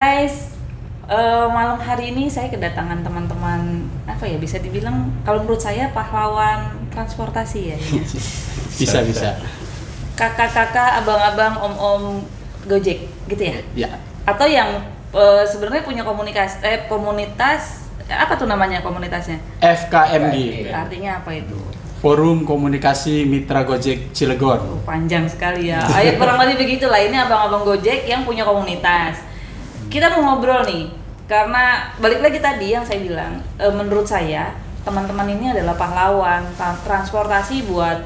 Guys, malam hari ini saya kedatangan teman-teman bisa dibilang kalau menurut saya pahlawan transportasi ya. Bisa. Kakak-kakak, abang-abang, om-om Gojek gitu ya? Ya. Atau yang sebenarnya punya komunitas apa tuh namanya komunitasnya? FKMG. Artinya apa itu? Forum Komunikasi Mitra Gojek Cilegon. Panjang sekali ya. Ayo kurang lebih begitulah. Ini abang-abang Gojek yang punya komunitas. Kita mau ngobrol nih, karena balik lagi tadi yang saya bilang, menurut saya teman-teman ini adalah pahlawan transportasi buat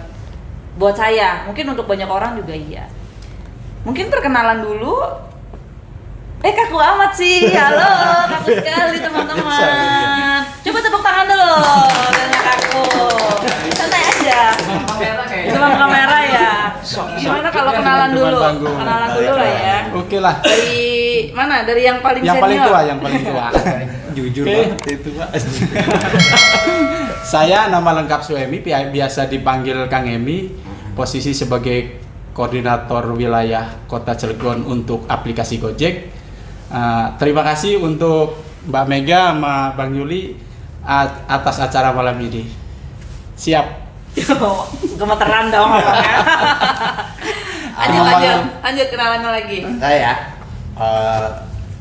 saya. Mungkin untuk banyak orang juga iya. Mungkin perkenalan dulu. Kaku amat sih. Halo, kaku sekali teman-teman. Coba tepuk tangan dulu dengan kaku. Santai aja. Demam kamera ya. Gimana kalau kenalan dulu? Kenalan dulu lah ya. Oke lah. Dari mana? Dari yang paling Yang senior? yang paling tua. Jujur Oke. banget itu, Pak. Saya nama lengkap Suemi, biasa dipanggil Kang Emi. Posisi sebagai koordinator wilayah Kota Cilegon untuk aplikasi Gojek. Terima kasih untuk Mbak Mega sama Bang Yuli atas acara malam ini. Siap. Gemeteran dong ngomongnya. Lanjut kenalannya lagi.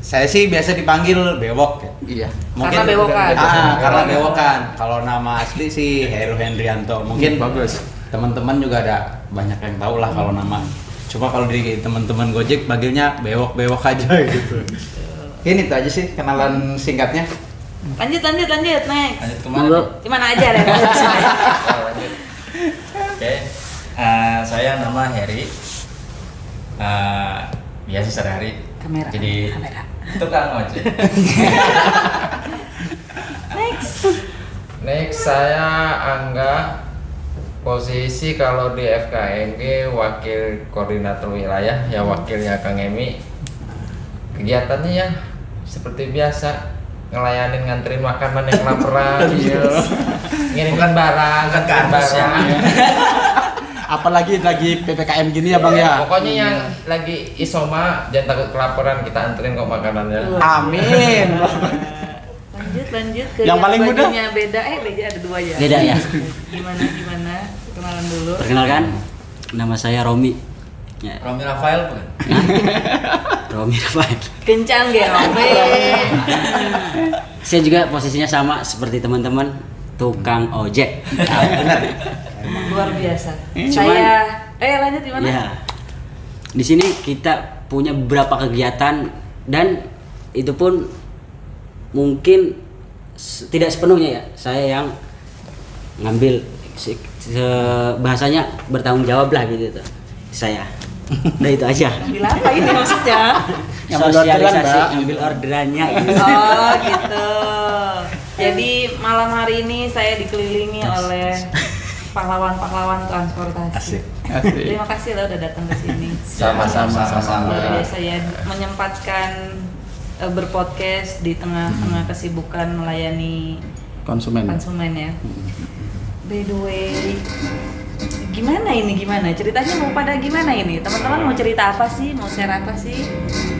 Saya sih biasa dipanggil Bewok ya. Iya. Karena bewokan. Karena bewokan. Kalau nama asli sih Heru Hendrianto. Mungkin bagus. teman-teman juga ada banyak yang tahu lah kalau nama. Cuma kalau di teman-teman Gojek panggilnya Bewok aja gitu. Ini tuh aja sih kenalan singkatnya. Lanjut, next. Lanjut kemana? Gimana aja deh. Lanjut. Oke, saya nama Heri. Biasa sehari-hari Kamera. jadi tukang ojek. Next saya Angga. Posisi kalau di FKMG wakil koordinator wilayah, ya wakilnya Kang Emi. Kegiatannya ya seperti biasa, ngelayanin nganterin makanan yang kelaparan, ngirimkan barang, Apalagi lagi PPKM gini ya Bang ya. Pokoknya yang lagi isoma jangan takut kelaparan, kita anterin kok makanannya. Amin. Lanjut ke Yang paling muda? bajunya beda. Beda ada dua ya. Beda ya. Gimana? Kenalan dulu. Perkenalkan, nama saya Romi. Ya. Romi Rafael bukan? Romi Rafael. Kencang ya, Romi. Saya juga posisinya sama seperti teman-teman, tukang ojek. Luar biasa. Cuman- Lanjut gimana? Ya. Di sini kita punya beberapa kegiatan dan itu pun mungkin tidak sepenuhnya ya. Saya yang ngambil bahasanya bertanggung jawab lah gitu tuh. Saya. Udah itu aja. Ambil apa ini maksudnya? Ngambil orderan, Sosialisasi, Mbak. ambil orderannya gitu. Oh gitu. Jadi malam hari ini saya dikelilingi oleh pahlawan-pahlawan transportasi. Asik. Terima kasih loh udah datang ke sini. Sama-sama. Luar biasa ya menyempatkan berpodcast di tengah-tengah kesibukan melayani Konsumen. ya. By the way, gimana ceritanya mau pada gimana ini? Teman-teman mau cerita apa sih? Mau share apa sih?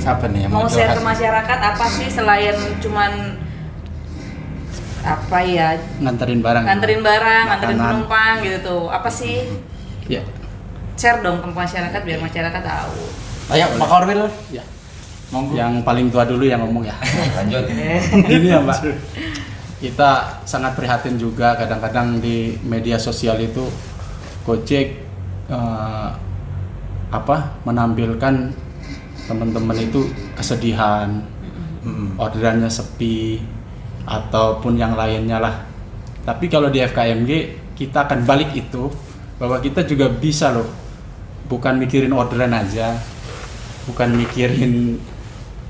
Siapa nih yang Mau share ke curhat? masyarakat apa sih selain cuman Nganterin barang, nganterin Makanan. penumpang gitu tuh. Apa sih? Ya. Share dong ke masyarakat biar masyarakat tahu. Ayo, Pak Korwil. Ya. Yang paling tua dulu yang ngomong ya. Lanjut. Gini ya Mbak, kita sangat prihatin juga kadang-kadang di media sosial itu Gojek menampilkan teman-teman itu kesedihan, orderannya sepi ataupun yang lainnya lah. Tapi kalau di FKMG kita akan balik itu, bahwa kita juga bisa loh, bukan mikirin orderan aja, bukan mikirin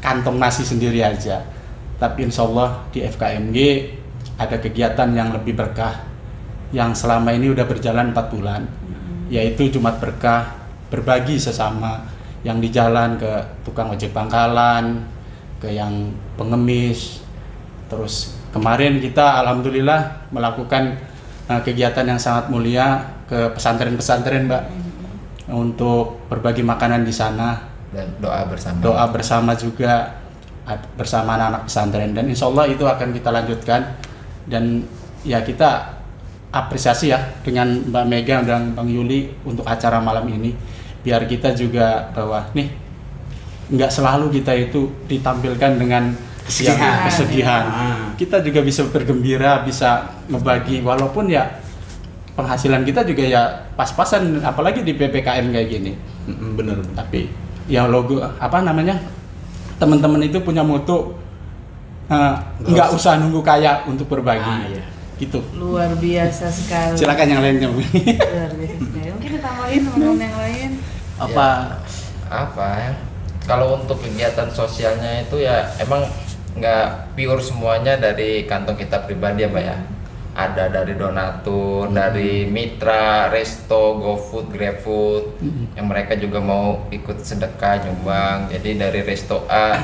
kantong nasi sendiri aja, tapi insya Allah di FKMG ada kegiatan yang lebih berkah yang selama ini udah berjalan 4 bulan, yaitu Jumat Berkah, berbagi sesama yang di jalan, ke tukang ojek pangkalan, ke yang pengemis. Terus kemarin kita alhamdulillah melakukan kegiatan yang sangat mulia ke pesantren-pesantren Mbak, untuk berbagi makanan di sana. Dan doa bersama. Doa bersama juga. bersama anak-anak pesantren, dan insya Allah itu akan kita lanjutkan. Dan ya kita apresiasi ya dengan Mbak Mega dan Bang Yuli untuk acara malam ini, biar kita juga bahwa nih nggak selalu kita itu ditampilkan dengan kesedihan. Kita juga bisa bergembira, bisa ngebagi, walaupun ya penghasilan kita juga ya pas-pasan, apalagi di PPKM kayak gini. Bener. Tapi ya logo apa namanya, teman-teman itu punya moto nggak usah nunggu kaya untuk berbagi. Gitu. Luar biasa sekali. Silakan yang lainnya. Luar biasa sekali. Mungkin ditambahin teman-teman yang lain. Apa ya? Kalau untuk kegiatan sosialnya itu ya emang nggak pure semuanya dari kantong kita pribadi ya Mbak ya. Ada dari donatur, dari mitra, resto, GoFood, GrabFood, yang mereka juga mau ikut sedekah nyumbang. Jadi dari resto A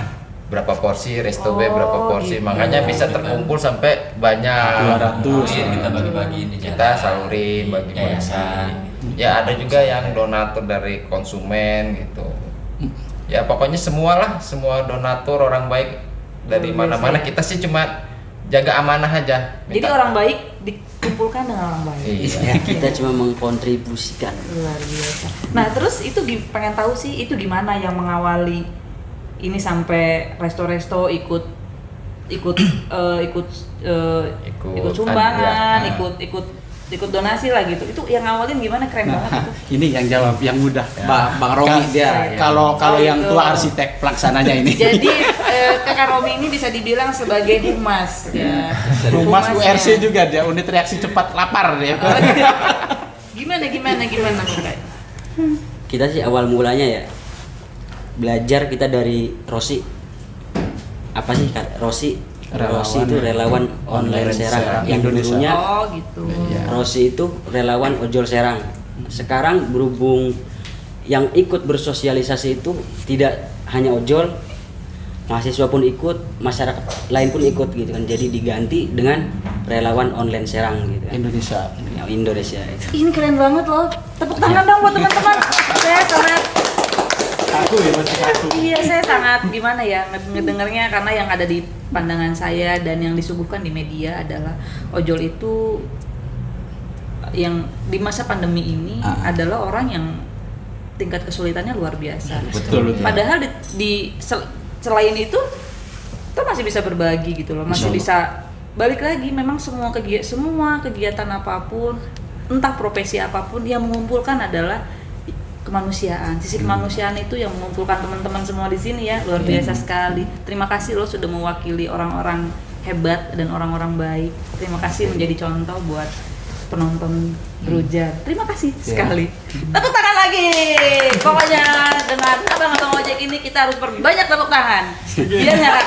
berapa porsi, resto B berapa porsi, gitu. makanya bisa terkumpul sampai banyak. 200. Kita bagi-bagi ini Kita salurin bagi-bagi. Ya ada juga yang donatur dari konsumen gitu. Ya pokoknya semua donatur orang baik dari mana-mana, kita sih cuma jaga amanah aja. Jadi orang baik dikumpulkan dengan orang baik. Iya. Kita cuma mengkontribusikan. Luar biasa. Nah terus itu pengen tahu sih itu gimana yang mengawali ini sampai resto-resto ikut sumbangan, ya. ikut donasi lah gitu. Itu yang ngawalin gimana, keren banget itu. Ini yang jawab yang mudah. Bang Romi dia. Kalau Oh, yang gitu. tua arsitek pelaksananya ini. Jadi Kakak Romi ini bisa dibilang sebagai humas ya. Humas Humasnya. URC juga dia, unit reaksi cepat lapar dia. Oh, gitu. Gimana Kak? Kita sih awal mulanya ya belajar kita dari Rosi. Apa sih Kak? Rosi itu relawan online Serang yang Indonesia. dulunya Oh gitu. Rosi itu relawan ojol Serang. Sekarang berhubung yang ikut bersosialisasi itu tidak hanya ojol, mahasiswa pun ikut, masyarakat lain pun ikut gitu kan. Jadi diganti dengan relawan online Serang gitu kan. Indonesia. Ya, Indonesia itu. Ini keren banget loh. Tepuk tangan dong buat teman-teman. Saya sangat Iya, saya sangat gimana ya ngedengarnya, karena yang ada di pandangan saya dan yang disuguhkan di media adalah ojol itu yang di masa pandemi ini adalah orang yang tingkat kesulitannya luar biasa. Betul. Padahal selain itu kita masih bisa berbagi gitu loh, masih bisa balik lagi. Memang semua kegiatan apapun, entah profesi apapun, yang mengumpulkan adalah kemanusiaan. Sisi kemanusiaan itu yang mengumpulkan teman-teman semua di sini ya, luar biasa sekali. Terima kasih loh sudah mewakili orang-orang hebat dan orang-orang baik. Terima kasih menjadi contoh buat penonton Brujar. Terima kasih sekali. Tepuk tangan lagi. Pokoknya dengan abang-abang ojek ini kita harus perbanyak tepuk tangan. Biar nyarap.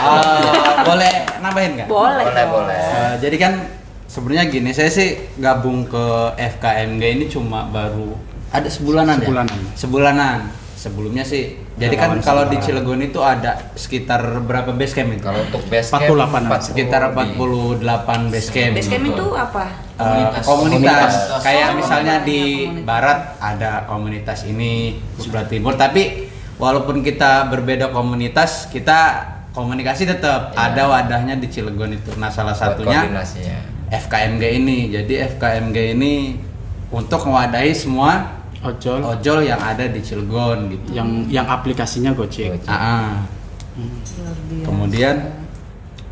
Boleh nambahin nggak? Boleh. Jadi kan sebenarnya gini, saya sih gabung ke FKMG ini cuma baru ada sebulanan. Sebelumnya sih. Jadi kan kalau di Cilegon itu ada sekitar berapa base camp itu? Kalau untuk base camp 48 sekitar 48 base camp. Base camp itu apa? Komunitas. Kayak Oh, misalnya komunitas. di barat ada komunitas ini, sebelah timur, tapi walaupun kita berbeda komunitas, kita komunikasi tetap ada wadahnya di Cilegon itu. Nah, salah satunya koordinasinya. FKMG ini. Jadi FKMG ini untuk mewadahi semua ojol yang ada di Cilegon gitu. Yang aplikasinya Gojek. Ah. Luar biasa. Kemudian,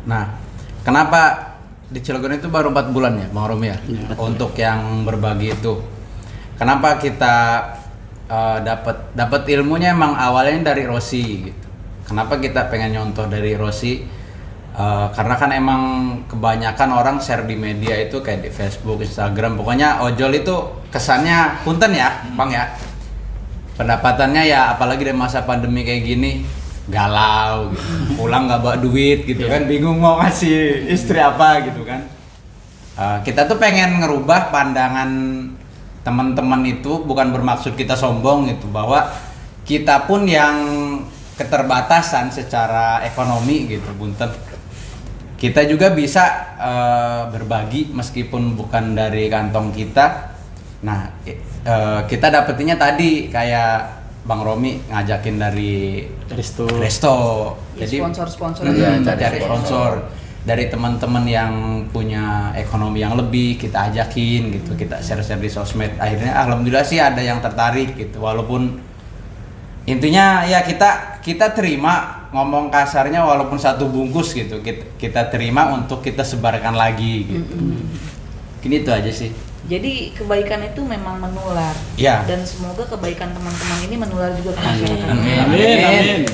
nah, kenapa di Cilegon itu baru 4 bulan ya, Bang Romi ya? Untuk yang berbagi itu, kenapa kita dapat ilmunya emang awalnya dari Rosi gitu. Kenapa kita pengen nyontoh dari Rosi? Karena kan emang kebanyakan orang share di media itu kayak di Facebook, Instagram, pokoknya ojol itu kesannya punten ya, Bang ya. Pendapatannya ya apalagi di masa pandemi kayak gini galau gitu. Pulang nggak bawa duit gitu kan, bingung mau ngasih istri apa gitu kan. Kita tuh pengen ngerubah pandangan teman-teman itu, bukan bermaksud kita sombong gitu, bahwa kita pun yang keterbatasan secara ekonomi gitu, bunten. Kita juga bisa berbagi meskipun bukan dari kantong kita. Nah, kita dapetinnya tadi kayak Bang Romi ngajakin dari Resto. Ya, Jadi sponsor-sponsor Iya, aja. cari sponsor dari teman-teman yang punya ekonomi yang lebih, kita ajakin gitu, kita share-share di sosmed. Akhirnya alhamdulillah sih ada yang tertarik gitu, walaupun intinya ya kita terima, ngomong kasarnya walaupun satu bungkus gitu kita terima untuk kita sebarkan lagi gitu. Ini itu aja sih. Jadi kebaikan itu memang menular. Iya. Dan semoga kebaikan teman-teman ini menular juga ke masyarakat. Amin.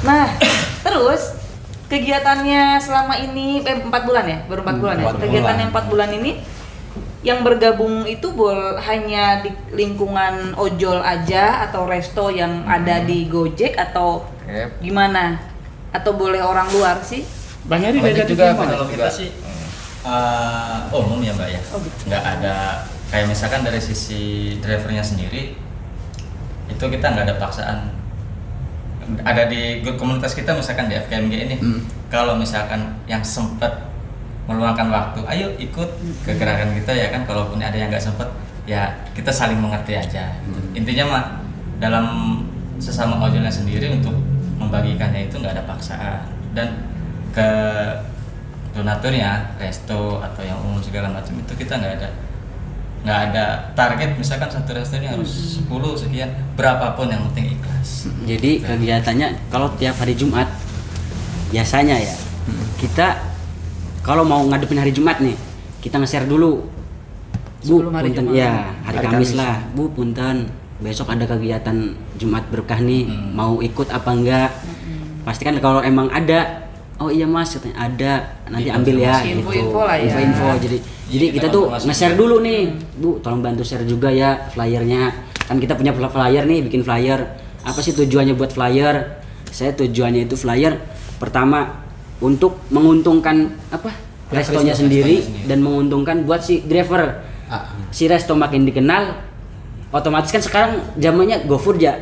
Nah, terus kegiatannya selama ini 4 bulan ya? Baru 4 bulan ya? 4 Kegiatannya bulan. 4 bulan ini yang bergabung itu hanya di lingkungan ojol aja atau resto yang ada di Gojek atau Yep. gimana? Atau boleh orang luar sih? Bang Heri Banyak beda juga, juga. banyak Kalau kita sih umum ya Mbak ya, Oh, gitu. nggak ada kayak misalkan dari sisi drivernya sendiri itu kita nggak ada paksaan. Ada di grup komunitas kita misalkan di FKMG ini, kalau misalkan yang sempat meluangkan waktu, ayo ikut ke gerakan kita ya kan. Kalaupun ada yang nggak sempat, ya kita saling mengerti aja. Intinya mah dalam sesama ojolnya sendiri untuk membagikannya itu nggak ada paksaan. Dan ke donaturnya, resto atau yang umum segala macam itu kita nggak ada target. Misalkan satu resto ini harus 10 sekian, berapapun yang penting ikhlas. Jadi kegiatannya kalau tiap hari Jumat biasanya ya kita kalau mau ngadepin hari Jumat nih kita nge-share dulu. Bu, Sebelum hari punten Jumat. ya hari Hari Kamis Kamis. lah. Bu, punten besok ada kegiatan Jumat berkah nih, mau ikut apa enggak? Pastikan kalau emang ada, oh iya Mas katanya ada, nanti ambil ya gitu. Info-info lah ya. Info-info. Jadi Iya, kita kita tuh konfirmasi nge-share juga. dulu nih. Bu, tolong bantu share juga ya flyernya. Kan kita punya flyer nih, bikin flyer. Apa sih tujuannya buat flyer? Saya tujuannya itu flyer pertama untuk menguntungkan apa? Restonya sendiri dan menguntungkan buat si driver. Si resto makin dikenal, otomatis kan sekarang zamannya GoFood ya,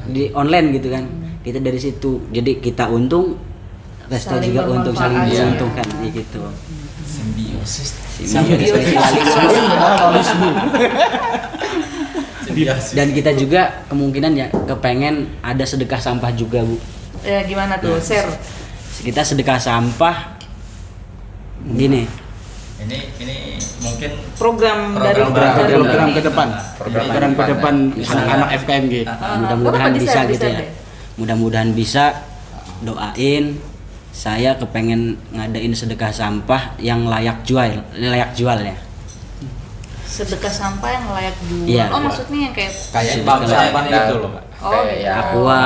di online gitu kan. Kita dari situ, jadi kita untung, resto Saling juga untung, saling bermanfaat. menguntungkan gitu. Simbiosis. Dan kita juga kemungkinan ya kepengen ada sedekah sampah juga Bu. Ya gimana tuh? Share. Kita sedekah sampah gini. Ini mungkin Program Program dari Program ke depan. Program ke depan Misalnya. anak FKMG. Mudah-mudahan Bapak bisa bisa gitu ya. deh. Mudah-mudahan bisa, doain. Saya kepengen ngadain sedekah sampah yang layak jual ya. Sedekah sampah yang layak jual. Iya. Oh, maksudnya yang kayak Kayak Sedekah bank layak. sampah gitu loh, Mbak. Oh, Kayak gitu. ya, Aqua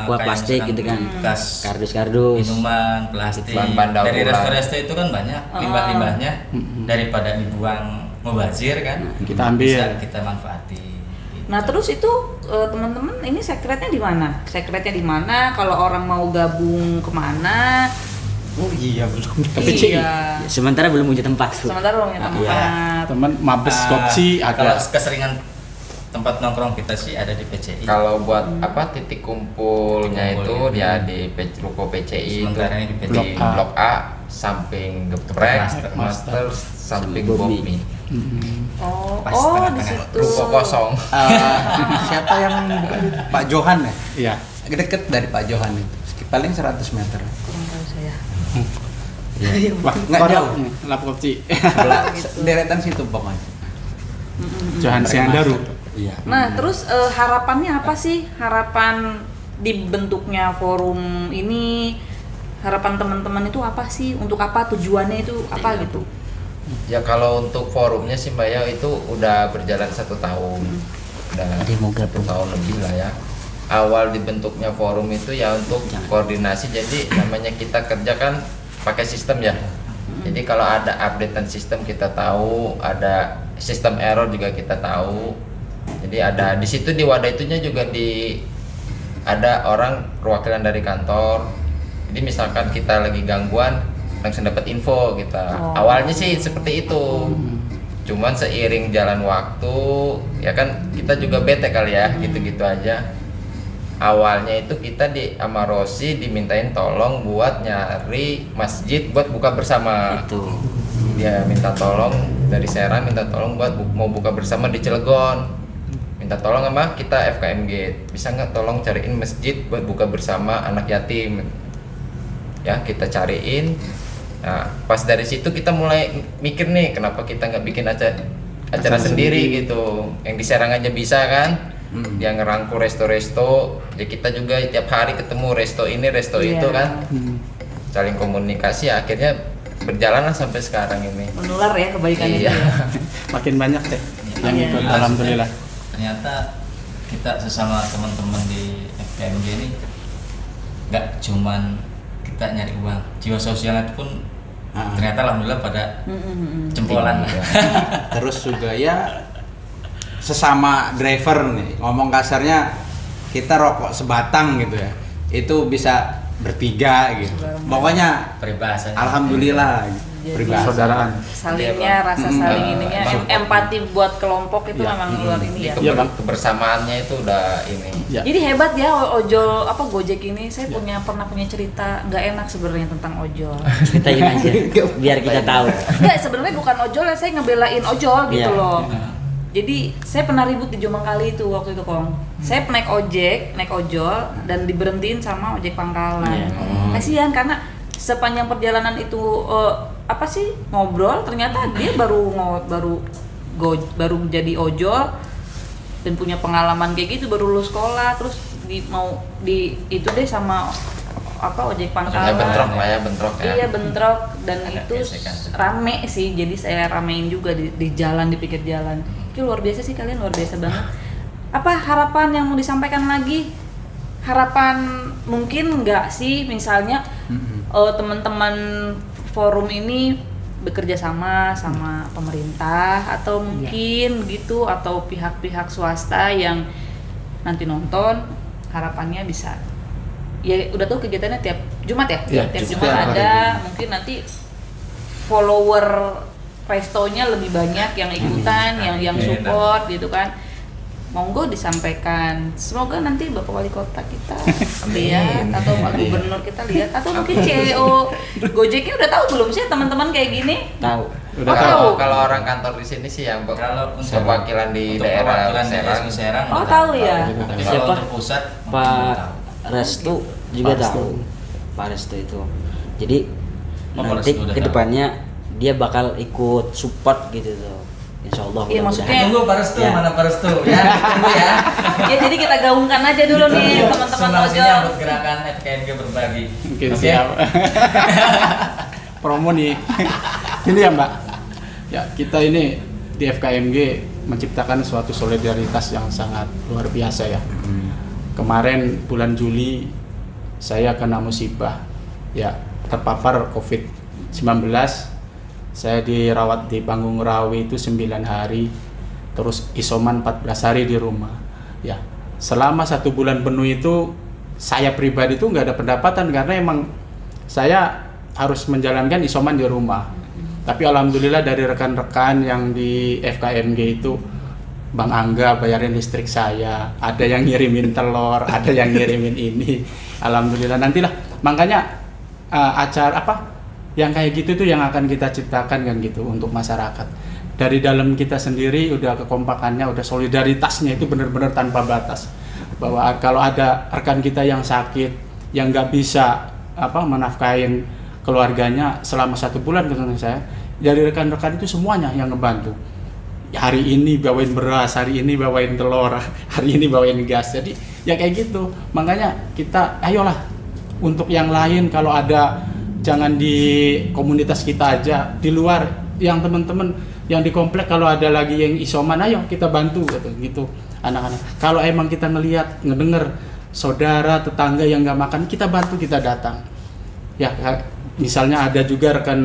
kayak plastik misalkan gitu kan. bekas Kardus-kardus. minuman, plastik. Bahan-bahan daur Dari ulang. resto-resto itu kan banyak limbah-limbahnya, daripada dibuang mubazir kan. Kita ambil. Bisa kita manfaati. Nah, terus itu teman-teman ini secretnya di mana? Secretnya di mana? Kalau orang mau gabung kemana? Oh iya belum. Iya. Sementara belum punya tempat Bu. Sementara belum punya tempat. Teman Mabes Kopsi Kalau ada. keseringan tempat nongkrong kita sih ada di PCI. Kalau buat apa titik kumpulnya Kumpul, itu ya. dia di ruko PCI itu Sementara ini di di PCI. Blok A samping Geprek, Master samping Bomi. Bomi. Oh, Pas oh di tengah-tengah. situ. Ruko kosong. Siapa yang bukan Pak Johan ya? Iya. Deket dari Pak Johan itu. Paling 100 meter. Kurang tahu saya. Wah, Nggak jauh. Lap Kopsi. Sebelah deretan situ pokoknya. Johan Siandaru. Iya. Nah, terus harapannya apa sih? Harapan dibentuknya forum ini, harapan teman-teman itu apa sih? Untuk apa tujuannya itu apa gitu? Ya kalau untuk forumnya sih Mbak ya itu udah berjalan 1 tahun, udah Ada yang mau 1 gabung. tahun lebih lah ya. Awal dibentuknya forum itu ya untuk koordinasi, jadi namanya kita kerja kan pakai sistem ya. Jadi kalau ada updatean sistem kita tahu, ada sistem error juga kita tahu. Jadi ada di situ di wadah itunya juga ada orang perwakilan dari kantor. Jadi misalkan kita lagi gangguan langsung dapat info kita. Oh. Awalnya sih seperti itu. Cuman seiring jalan waktu ya kan kita juga bete kali ya, gitu-gitu aja. Awalnya itu kita di Amarosi dimintain tolong buat nyari masjid buat buka bersama. Itu. Dia minta tolong dari Serang, minta tolong buat mau buka bersama di Cilegon. minta tolong sama kita FKMG, bisa nggak tolong cariin masjid buat buka bersama anak yatim. Ya kita cariin. Nah pas dari situ kita mulai mikir nih, kenapa kita nggak bikin acara sendiri gitu, yang di Serang aja bisa kan, yang ngerangkul resto-resto, ya kita juga tiap hari ketemu resto ini resto Iya. itu kan, saling komunikasi, akhirnya berjalan lah sampai sekarang ini. Menular ya kebaikan itu Iya. ya. Makin banyak deh yang Iya. ikut, alhamdulillah. Ternyata kita sesama teman-teman di FKMG ini nggak cuman kita nyari uang, jiwa sosialnya itu pun ternyata alhamdulillah pada jempolan lah. Terus juga ya sesama driver nih, ngomong kasarnya kita rokok sebatang gitu ya, itu bisa bertiga gitu. Pokoknya Peribahasanya. alhamdulillah gitu. Jadi, Peribahasa. Persaudaraan. salingnya, rasa saling ininya, empati buat kelompok itu Iya. memang luar ini ya. Iya, Bang. Kebersamaannya itu udah ini. Ya. Jadi hebat ya ojol Gojek ini. Saya pernah punya cerita nggak enak sebenarnya tentang ojol. Ceritain aja biar kita tahu. Enggak, sebenarnya bukan ojol ya, saya ngebelain ojol gitu Iya. loh. Jadi saya pernah ribut di Jombang Kali itu waktu itu Kong. Saya naik ojol dan diberhentiin sama ojek pangkalan. Kasihan karena sepanjang perjalanan itu ngobrol, ternyata dia baru jadi ojol dan punya pengalaman kayak gitu, baru lulus sekolah, terus itu deh sama ojek pangkalan. Bentrok ya. Iya bentrok, dan Ada itu gesekan. rame sih, jadi saya ramein juga di jalan, di pinggir jalan. Itu luar biasa sih, kalian luar biasa banget. Apa harapan yang mau disampaikan lagi? Harapan mungkin nggak sih, misalnya teman-teman forum ini bekerja sama pemerintah atau mungkin gitu, atau pihak-pihak swasta yang nanti nonton, harapannya bisa. Ya udah tuh kegiatannya tiap Jumat ya? Iya, Tiap setiap Jumat hari. ada, mungkin nanti follower restonya lebih banyak yang ikutan, yang support gitu kan. Monggo disampaikan. Semoga nanti Bapak Wali Kota kita lihat, atau Pak Gubernur kita lihat, atau mungkin CEO Gojeknya udah tahu belum sih teman-teman kayak gini? Tahu. Udah Oh, tahu. Kalau orang kantor di sini sih yang Kalau untuk perwakilan di untuk daerah perwakilan di Serang. Serang Oh, udah tahu ya. Tapi Siapa? kalau untuk pusat Pak Restu juga Pak Restu. tahu. Pak Restu itu. Jadi Oh, Pak nanti Restu udah kedepannya dia bakal ikut support gitu tuh. Insya Allah. Iya, maksudnya- Tunggu Pak Restu, Ya. mana Pak Restu? Ya, tunggu ya. Ya jadi kita gaungkan aja dulu nih teman-teman Sumbangsinya ojol. buat gerakan FKMG berbagi. Oke, Oke? siap. Promo nih. Ini ya Mbak. Ya, kita ini di FKMG menciptakan suatu solidaritas yang sangat luar biasa ya. Kemarin bulan Juli saya kena musibah, ya terpapar COVID-19. Saya dirawat di Panggung Rawi itu 9 hari, terus isoman 14 hari di rumah. Ya, selama 1 bulan penuh itu saya pribadi itu nggak ada pendapatan karena emang saya harus menjalankan isoman di rumah. Tapi alhamdulillah dari rekan-rekan yang di FKMG itu, Bang Angga bayarin listrik saya, ada yang ngirimin telur, ada yang ngirimin ini. Alhamdulillah, nantilah makanya acara yang kayak gitu tuh yang akan kita ciptakan kan gitu untuk masyarakat. Dari dalam kita sendiri udah kekompakannya, udah solidaritasnya itu benar-benar tanpa batas. Bahwa kalau ada rekan kita yang sakit, yang nggak bisa menafkahin keluarganya selama 1 bulan gitu saya, dari rekan-rekan itu semuanya yang ngebantu. Hari ini bawain beras, hari ini bawain telur, hari ini bawain gas. Jadi ya kayak gitu. Makanya kita ayolah untuk yang lain, kalau ada jangan di komunitas kita aja, di luar yang teman-teman yang di komplek kalau ada lagi yang isoman, ayo kita bantu gitu anak-anak. Kalau emang kita ngelihat, ngedenger saudara tetangga yang nggak makan, kita bantu, kita datang. Ya misalnya ada juga rekan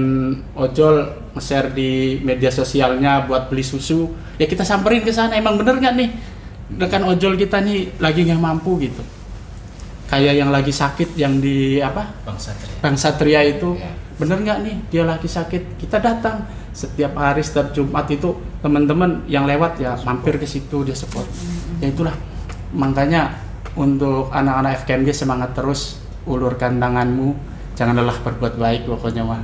ojol nge-share di media sosialnya buat beli susu, ya kita samperin ke sana, emang bener nggak nih rekan ojol kita nih lagi nggak mampu gitu. Kayak yang lagi sakit yang di Bang Satria itu, bener nggak nih dia lagi sakit, kita datang setiap hari, setiap Jumat itu teman-teman yang lewat ya mampir ke situ, dia support. Ya itulah, makanya untuk anak-anak FKMG semangat terus, ulurkan tanganmu, jangan lelah berbuat baik pokoknya mah.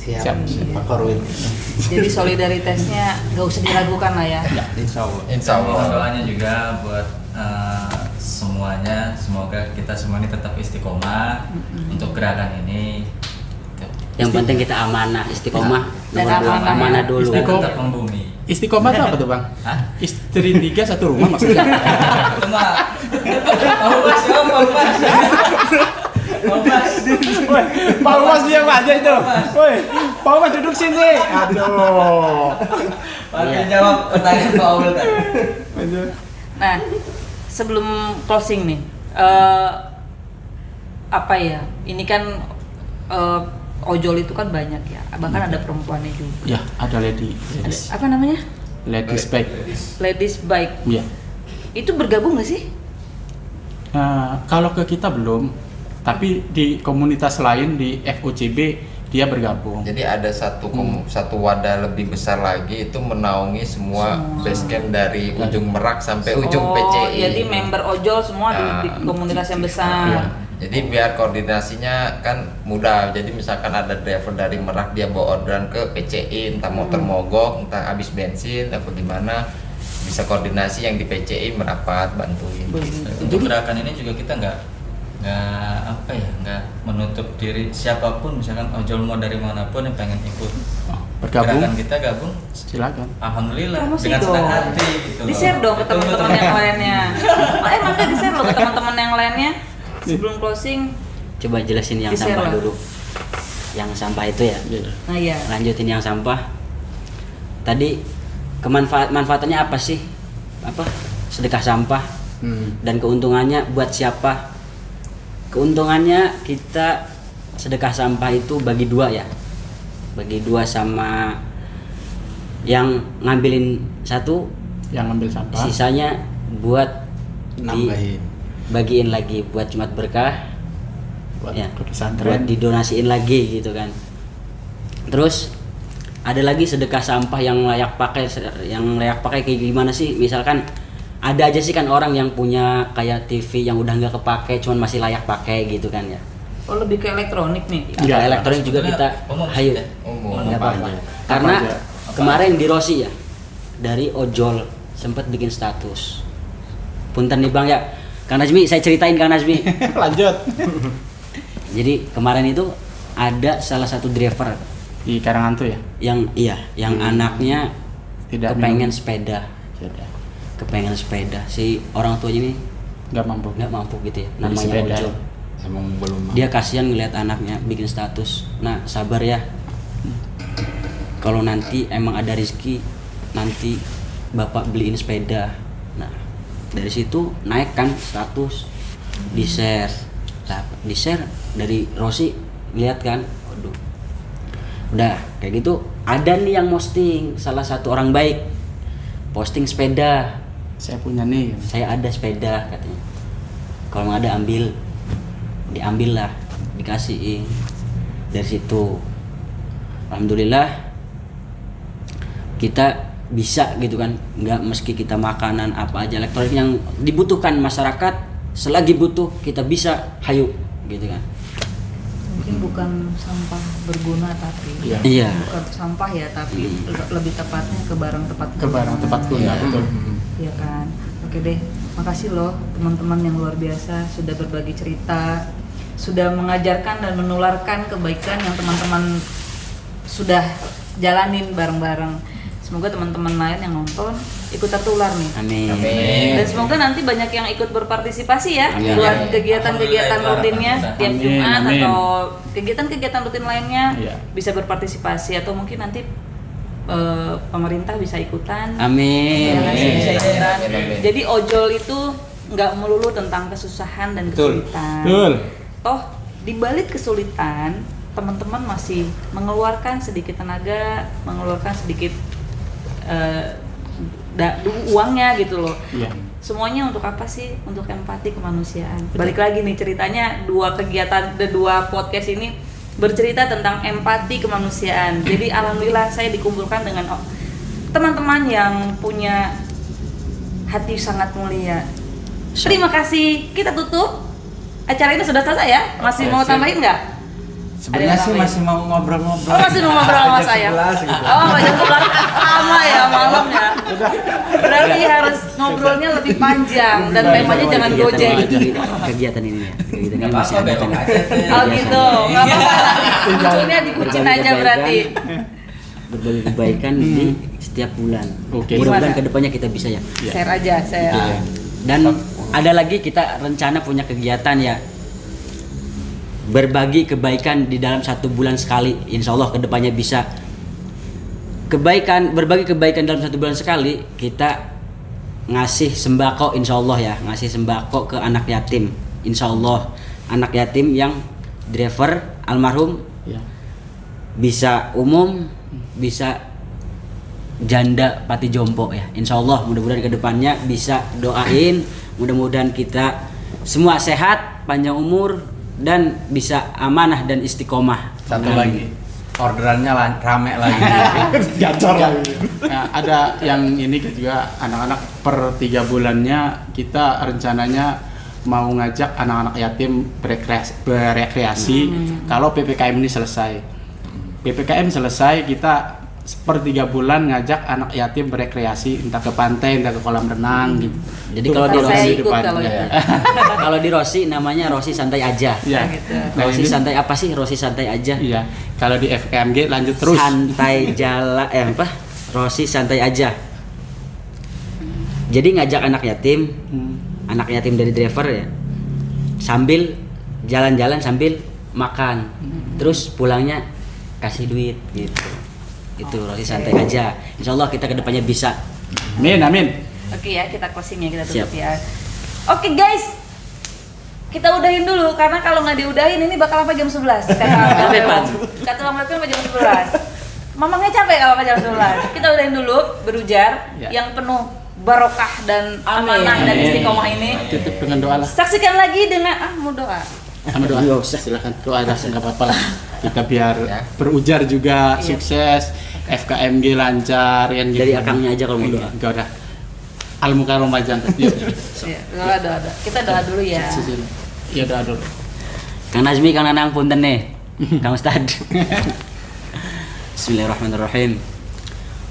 Siap. Iya. Pak Korwin. Jadi solidaritasnya nggak usah diragukan lah ya. Insya Allah. Insya Mohon Allah. doanya juga buat semuanya, semoga kita semua ini tetap istiqomah untuk gerakan ini. Yang penting kita amanah, istiqomah. Dan Nomor dua, amanah, amanah ya. dulu. Kita Istiqomah. tetap membumi. Istiqomah itu apa tuh bang? Hah? Istri 3 satu rumah maksudnya? Itu mah. Mau bahas ya, mau bahas. Mau bahas. Pak Umas dia aja itu. Woi, Pak Umas duduk sini. Aduh. Pakai jawab pertanyaan Pak Aul tadi. Nah, sebelum closing nih, apa ya? Ini kan ojol itu kan banyak ya, bahkan ada perempuannya juga. Ya, ada Ada, ladies apa namanya? bag. Ladies bike. Ya. Itu bergabung nggak sih? Kalau ke kita belum, tapi di komunitas lain di FOCB dia bergabung. Jadi ada satu wadah lebih besar lagi itu menaungi semua base camp dari ujung Merak sampai ujung PCI. Jadi member ojol semua di komunitas yang besar. Iya. Jadi biar koordinasinya kan mudah. Jadi misalkan ada driver dari Merak dia bawa orderan ke PCI, entah motor mogok, entah habis bensin, atau gimana, bisa koordinasi yang di PCI merapat bantuin. Untuk gerakan ini juga kita nggak menutup diri siapapun, misalkan ojol mau dari manapun yang pengen ikut Bergabung, gerakan kita gabung, silakan. alhamdulillah Promosi dengan dong. senang hati gitu loh. Di-share dong ke Betul, teman-teman betul. yang lainnya. Makanya di-share loh ke teman-teman yang lainnya. Sebelum closing, Coba jelasin yang Di-share sampah lah. dulu. Yang sampah itu ya. nah ya. Lanjutin yang sampah. Tadi manfaatannya apa sih? Apa? Sedekah sampah dan keuntungannya buat siapa? Keuntungannya kita sedekah sampah itu bagi dua ya. Bagi dua sama yang ngambilin satu, Yang ambil sampah. sisanya buat Nambahin. bagiin lagi buat Jumat Berkah, buat ya, ke buat pesantren. didonasiin lagi gitu kan. Terus ada lagi sedekah sampah yang layak pakai. Yang layak pakai kayak gimana sih? Misalkan ada aja sih kan orang yang punya kayak TV yang udah nggak kepake cuman masih layak pakai gitu kan ya. Oh, lebih ke elektronik nih. Atau Iya. elektronik juga kita Umum hayu. sih, Umum. Nggak apa-apa. aja. Karena Apa aja. kemarin di Rossi ya, dari ojol sempat bikin status. Punten nih Bang ya. Kang Nazmi, saya ceritain Kang Nazmi. Lanjut. Jadi kemarin itu ada salah satu driver Di Karangantu ya? yang anaknya Tidak kepengen minum. sepeda. Sudah. Kepengen sepeda. Si orang tuanya ini Nggak mampu. nggak mampu gitu ya. Beli Namanya sepeda. ojol. Emang belum. Dia kasihan ngeliat anaknya bikin status. Nah, sabar ya. Kalau nanti emang ada rezeki, nanti Bapak beliin sepeda. Nah, dari situ naik kan status, di-share. Nah, di-share dari Rossi lihat kan, waduh. Udah kayak gitu, ada nih yang posting, salah satu orang baik. Posting sepeda. Saya punya nih. Saya ada sepeda katanya. Kalau nggak ada ambil, diambil lah, dikasihin. Dari situ, alhamdulillah kita bisa gitu kan, nggak meski kita makanan apa aja elektronik yang dibutuhkan masyarakat, selagi butuh kita bisa hayu gitu kan. Mungkin bukan sampah berguna tapi Iya. Iya. bukan sampah ya, tapi lebih tepatnya ke barang tepat Ke barang tepat guna, Iya. betul. Iya kan. Oke deh, makasih loh teman-teman yang luar biasa sudah berbagi cerita, sudah mengajarkan dan menularkan kebaikan yang teman-teman sudah jalanin bareng-bareng. Semoga teman-teman lain yang nonton ikut tertular nih. Amin. Amin. Dan semoga nanti banyak yang ikut berpartisipasi ya Amin. buat kegiatan-kegiatan Alhamdulillah, rutinnya Alhamdulillah. tiap Amin, Jumat amin. atau kegiatan-kegiatan rutin lainnya Iya. bisa berpartisipasi, atau mungkin nanti pemerintah bisa ikutan. Amin. Ya kan, bisa ikutan. Amin, amin. Jadi ojol itu nggak melulu tentang kesusahan dan Betul. kesulitan. Betul. Toh di balik kesulitan teman-teman masih mengeluarkan sedikit tenaga, mengeluarkan sedikit uangnya gitu loh. Iya. Semuanya untuk apa sih? Untuk empati kemanusiaan. Balik lagi nih ceritanya, dua podcast ini bercerita tentang empati kemanusiaan. Jadi alhamdulillah saya dikumpulkan dengan teman-teman yang punya hati sangat mulia. Terima kasih. Kita tutup. Acara ini sudah selesai ya? Masih mau tambahin nggak? Sebenarnya sih masih mau ngobrol-ngobrol. Oh, masih mau ngobrol sama Jam saya. 11 gitu. Oh, jam 11 lama ya malam ya. Berarti harus ngobrolnya lebih panjang dan temanya jangan gojek. Kegiatan ini ya. Kegiatan ini Nggak masih apa-apa, ada belok kan. aja. Oh gitu, nggak apa-apa. Munculnya dibucin aja berarti. Berbagi kebaikan di setiap bulan. Oke. Mudah-mudahan Gimana? kedepannya kita bisa ya. Share aja, share. Dan ada lagi kita rencana punya kegiatan ya, berbagi kebaikan di dalam 1 bulan sekali. Insya Allah kedepannya bisa berbagi kebaikan dalam 1 bulan sekali. Kita ngasih sembako, insya Allah ya, ngasih sembako ke anak yatim. Insya Allah anak yatim yang driver almarhum, Ya. bisa umum, bisa janda pati jompo ya. Insya Allah mudah-mudahan kedepannya bisa doain, mudah-mudahan kita semua sehat, panjang umur, dan bisa amanah dan istiqomah. Satu lagi, orderannya rame lagi. Gacor lagi. Nah, ada yang ini juga anak-anak per 3 bulannya kita rencananya mau ngajak anak-anak yatim berekreasi kalau PPKM ini selesai. PPKM selesai kita per 3 bulan ngajak anak yatim berekreasi entah ke pantai, entah ke kolam renang gitu. Jadi Itu kalau di program saya Rosi, ikut kalau depannya. itu. kalau di Rosi namanya Rosi santai aja. Iya. gitu. Nah, Rosi ini- santai apa sih? Rosi santai aja. Iya. Kalau di FKMG lanjut terus. Santai jalan apa? Rosi santai aja. Jadi ngajak anak yatim, anak yatim dari driver ya, sambil jalan-jalan sambil makan, terus pulangnya kasih duit gitu. Itu Rosi santai aja. Insya Allah kita kedepannya bisa. Amin, amin. Oke ya, kita closing ya, kita Siap. tutup ya. Oke guys, kita udahin dulu karena kalau nggak diudahin ini bakal sampai jam 11. Sampai Pan. Kata Bang Lutfi sampai jam 11. Mamangnya capek kalau sampai jam 11. Kita udahin dulu berujar Ya. yang penuh barokah dan amanah dan Amin. istiqomah ini. Tutup dengan doa lah. Saksikan lagi dengan mau doa. Sama doa. Nggak usah. Silakan doa lah, nggak apa-apa lah. Kita biar Ya. berujar juga Iya. sukses, FKMG lancar kan gitu. Dari akangnya aja kalau mau doa. Enggak udah. Al mukarram aja. Yuk. Iya, doa. Kita doa dulu ya. Iya doa dulu. Kang Nazmi, Kang Nanang punten nih. Kang Ustad. Bismillahirrahmanirrahim.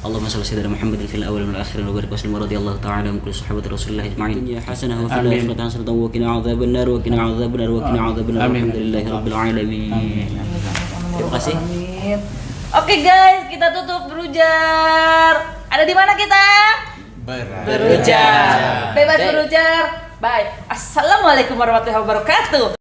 Allahumma shalli ala Muhammadin fil awwal wal akhir wa barik wa sallim radhiyallahu ta'ala an kulli sahabati Rasulillah ajma'in. Ya hasanah wa fil Amin. akhirati hasanah wa qina adzabannar wa qina adzabannar wa qina adzabannar. Amin. Alhamdulillahi rabbil alamin. Terima kasih. Amin. Oke guys, kita tutup berujar. Ada di mana kita? Berujar. Bebas berujar. Bye. Assalamualaikum warahmatullahi wabarakatuh.